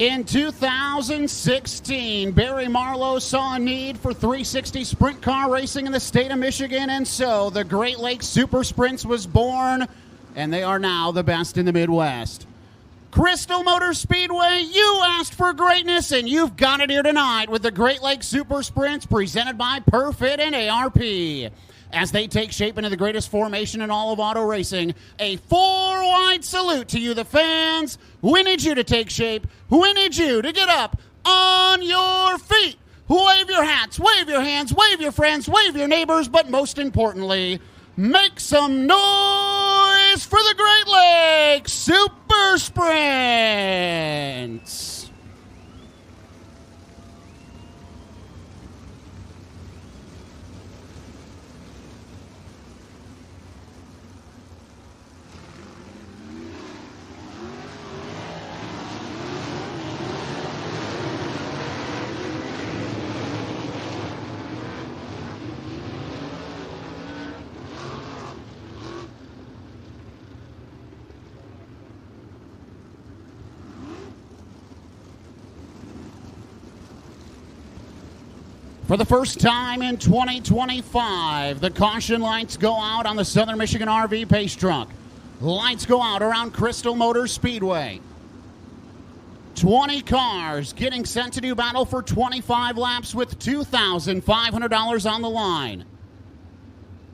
In 2016, Barry Marlowe saw a need for 360 sprint car racing in the state of Michigan, and so the Great Lakes Super Sprints was born, and they are now the best in the Midwest. Crystal Motor Speedway, you asked for greatness, and you've got it here tonight with the Great Lakes Super Sprints presented by Perfit and ARP. As they take shape into the greatest formation in all of auto racing, a four-wide salute to you, the fans. We need you to take shape. We need you to get up on your feet. Wave your hats, wave your hands, wave your friends, wave your neighbors, but most importantly, make some noise for the Great Lakes Super Sprints. For the first time in 2025, the caution lights go out on the Southern Michigan RV Pace Truck. Lights go out around Crystal Motor Speedway. 20 cars getting set to do battle for 25 laps with $2,500 on the line.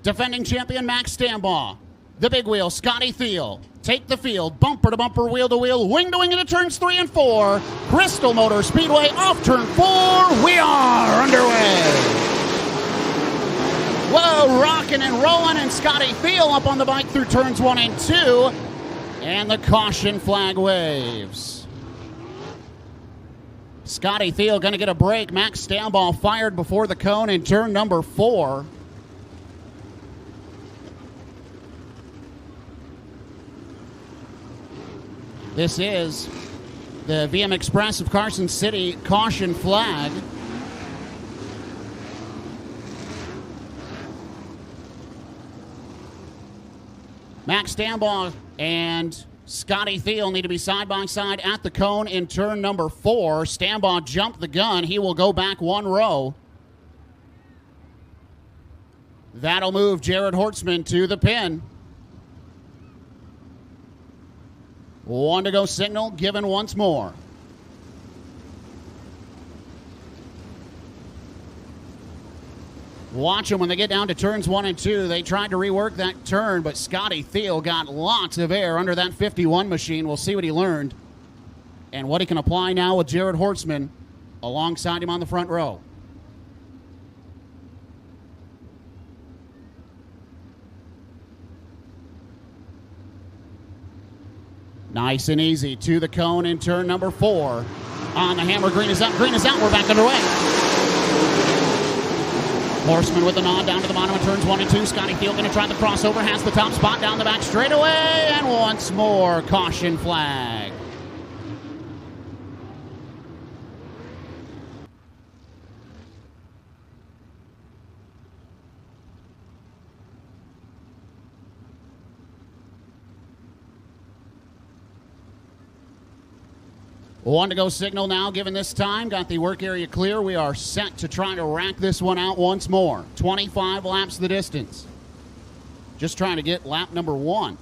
Defending champion Max Stambaugh. The big wheel, Scotty Thiel. Take the field, bumper to bumper, wheel to wheel, wing to wing into turns 3 and 4. Crystal Motor Speedway off turn 4. We are underway. Whoa, rocking and rolling, and Scotty Thiel up on the bike through turns 1 and 2. And the caution flag waves. Scotty Thiel going to get a break. Max Stambaugh fired before the cone in turn number 4. This is the VM Express of Carson City caution flag. Max Stambaugh and Scotty Thiel need to be side by side at the cone in turn number 4. Stambaugh jumped the gun. He will go back 1 row. That'll move Jared Hortzman to the pin. 1 to go signal given once more. Watch them when they get down to turns 1 and 2. They tried to rework that turn, but Scotty Thiel got lots of air under that 51 machine. We'll see what he learned and what he can apply now with Jared Hortzman alongside him on the front row. Nice and easy to the cone in turn number 4. On the hammer, green is up, green is out. We're back underway. Horseman with the nod down to the bottom of turns 1 and 2. Scotty Thiel going to try the crossover, has the top spot down the back straightaway, and once more, caution flag. One to go signal now given this time. Got the work area clear. We are set to try to rack this one out once more. 25 laps the distance. Just trying to get lap number 1.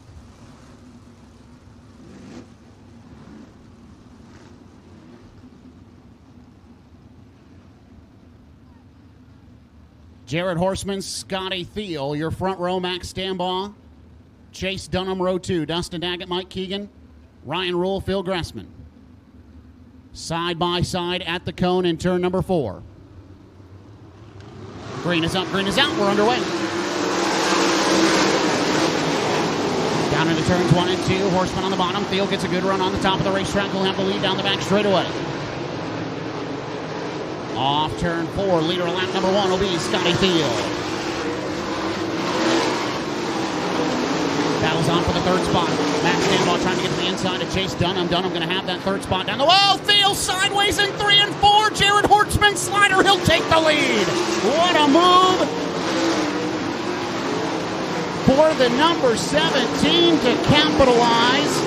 Jared Horseman, Scotty Thiel, your front row, Max Stambaugh. Chase Dunham, row 2. Dustin Daggett, Mike Keegan. Ryan Rule, Phil Gressman. Side by side at the cone in turn number 4. Green is up, green is out. We're underway. Down into turns 1 and 2. Horseman on the bottom. Thiel gets a good run on the top of the racetrack. He'll have the lead down the back straightaway. Off turn 4. Leader of lap number 1 will be Scotty Thiel. Battles on for the third spot. Max Stambaugh trying to get to the inside of Chase Dunham. Dunham going to have that third spot down the wall. Thiel sideways in 3 and 4. Jared Hortzman slider. He'll take the lead. What a move for the number 17 to capitalize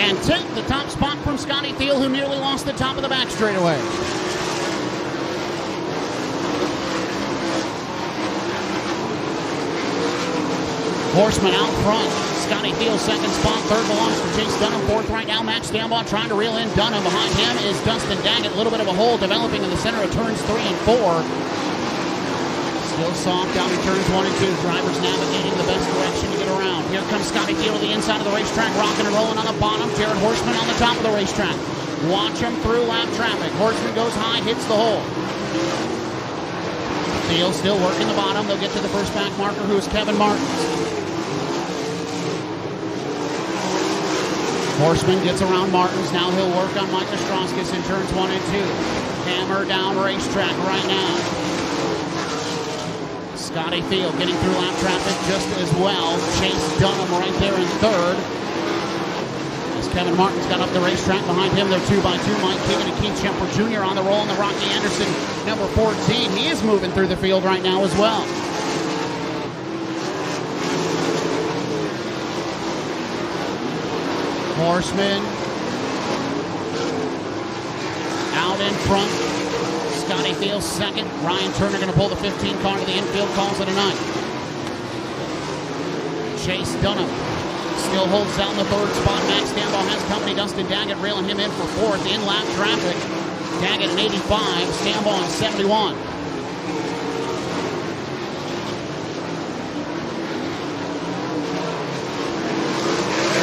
and take the top spot from Scotty Thiel, who nearly lost the top of the back straightaway. Horseman out front. Scotty Thiel second spot. Third belongs to Chase Dunham. Fourth right now, Max Stambaugh trying to reel in Dunham. Behind him is Dustin Daggett. A little bit of a hole developing in the center of turns 3 and 4. Still soft down in turns 1 and 2. Drivers navigating the best direction to get around. Here comes Scotty Thiel to the inside of the racetrack, rocking and rolling on the bottom. Jared Horseman on the top of the racetrack. Watch him through lap traffic. Horseman goes high, hits the hole. Thiel still working the bottom. They'll get to the first back marker, who is Kevin Martins. Horseman gets around Martins. Now he'll work on Mike Ostrowskis in turns 1 and 2. Hammer down racetrack right now. Scotty Thiel getting through lap traffic just as well. Chase Dunham right there in third. As Kevin Martins got up the racetrack behind him, they're 2x2. Mike Keegan and Keith Schemper Jr. on the roll, and the Rocky Anderson, number 14. He is moving through the field right now as well. Horseman out in front. Scotty Thiel second. Ryan Turner going to pull the 15 car to the infield, calls it a night. Chase Dunham still holds down the third spot. Max Stambaugh has company. Dustin Daggett railing him in for fourth. In lap traffic. Daggett in 85. Stambaugh in 71.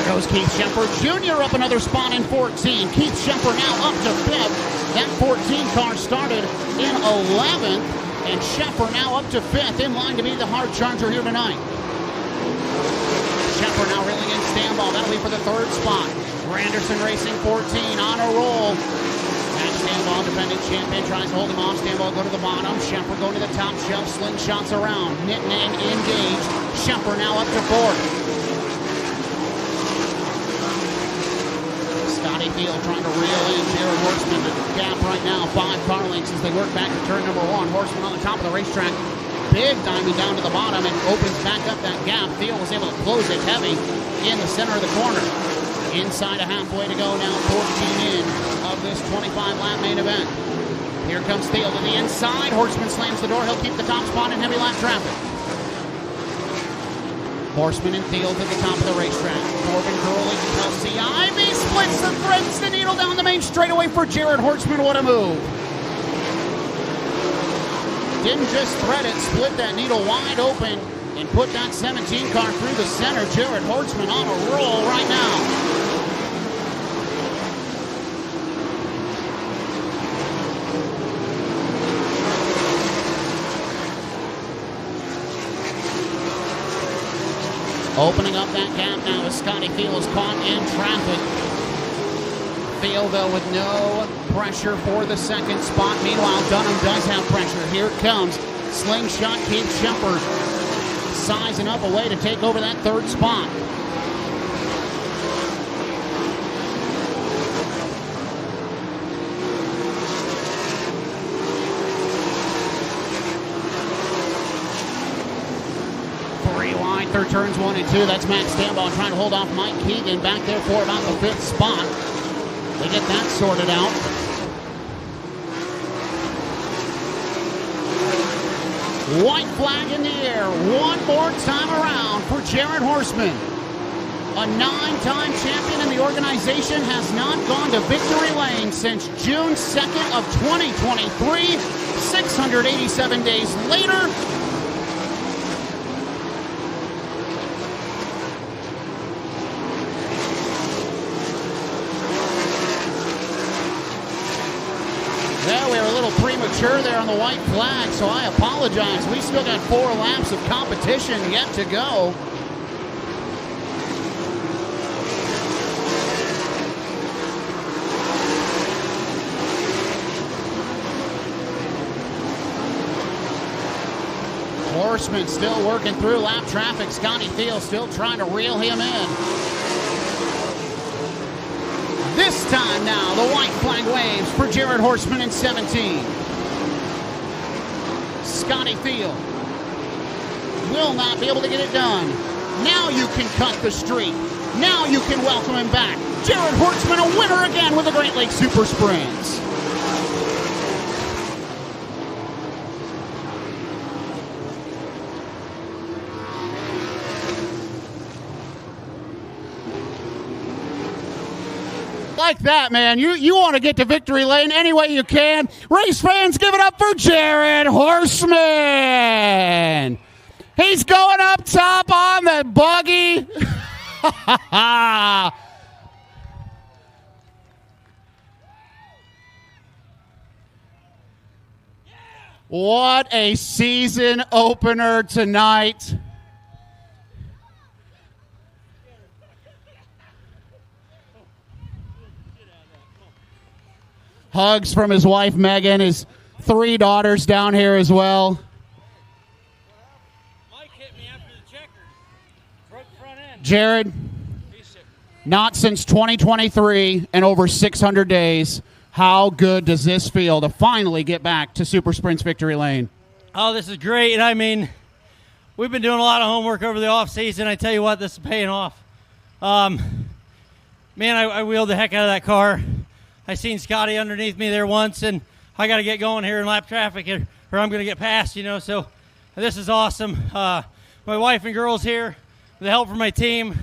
Goes Keith Schemper Jr. up another spot in 14. Keith Schemper now up to 5th. That 14 car started in 11th, and Schemper now up to 5th, in line to be the hard charger here tonight. Schemper now reeling in Stambaugh. That'll be for the third spot. Granderson Racing 14 on a roll. Max Stambaugh, defending champion, tries to hold him off. Stambaugh go to the bottom. Schemper going to the top shelf. Slingshots around. Nittany engaged. Schemper now up to 4th. Scotty Thiel trying to reel in Jared Horseman to the gap right now. 5 car lengths as they work back to turn number 1. Horseman on the top of the racetrack. Big diving down to the bottom and opens back up that gap. Thiel was able to close it heavy in the center of the corner. Inside a halfway to go now, 14 in of this 25-lap main event. Here comes Thiel to the inside. Horseman slams the door. He'll keep the top spot in heavy lap traffic. Horseman and Thiel to the top of the racetrack. Corbin Gurley, Kelsey Ivy splits the threads the needle down the main straightaway for Jared Horseman. What a move. Didn't just thread it, split that needle wide open and put that 17 car through the center. Jared Horseman on a roll right now. Opening up that gap now as Scotty Thiel is caught in traffic. Thiel, though, with no pressure for the second spot. Meanwhile, Dunham does have pressure. Here it comes. Slingshot Keith Schemper sizing up a way to take over that third spot. Third turns 1 and 2. That's Max Stambaugh trying to hold off Mike Keegan back there for about the 5th spot. They get that sorted out. White flag in the air one more time around for Jared Horseman. A 9-time champion in the organization has not gone to victory lane since June 2nd of 2023. 687 days later, we were a little premature there on the white flag, so I apologize. We still got 4 laps of competition yet to go. Horseman still working through lap traffic. Scotty Thiel still trying to reel him in. This time now, the white flag waves for Jared Horseman in 17. Scotty Thiel will not be able to get it done. Now you can cut the streak. Now you can welcome him back. Jared Hortzman, a winner again with the Great Lakes Super Sprints. Like that, man. You want to get to victory lane any way you can. Race fans, give it up for Jared Hortzman. He's going up top on the buggy. What a season opener tonight. Hugs from his wife, Megan, his 3 daughters down here as well. Mike hit me after the checker. Broke front end. Jared, not since 2023 and over 600 days. How good does this feel to finally get back to Super Sprints Victory Lane? Oh, this is great. I mean, we've been doing a lot of homework over the off season. I tell you what, this is paying off. Man, I wheeled the heck out of that car. I seen Scotty underneath me there once, and I got to get going here in lap traffic, or I'm going to get past, So this is awesome. My wife and girls here, the help from my team,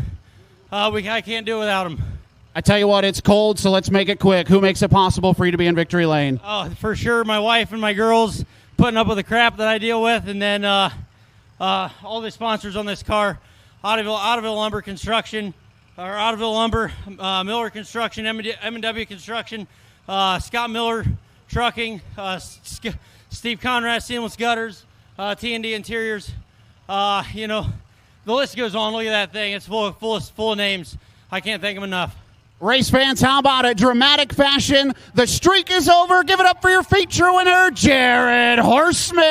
I can't do it without them. I tell you what, it's cold, so let's make it quick. Who makes it possible for you to be in victory lane? Oh, for sure, my wife and my girls putting up with the crap that I deal with, and then all the sponsors on this car, Ottoville Lumber Construction, or Ottoville Lumber, Miller Construction, M&W Construction, Scott Miller Trucking, Steve Conrad Seamless Gutters, T&D Interiors. The list goes on. Look at that thing. It's full of names. I can't thank them enough. Race fans, how about a dramatic fashion? The streak is over. Give it up for your feature winner, Jared Hortzman.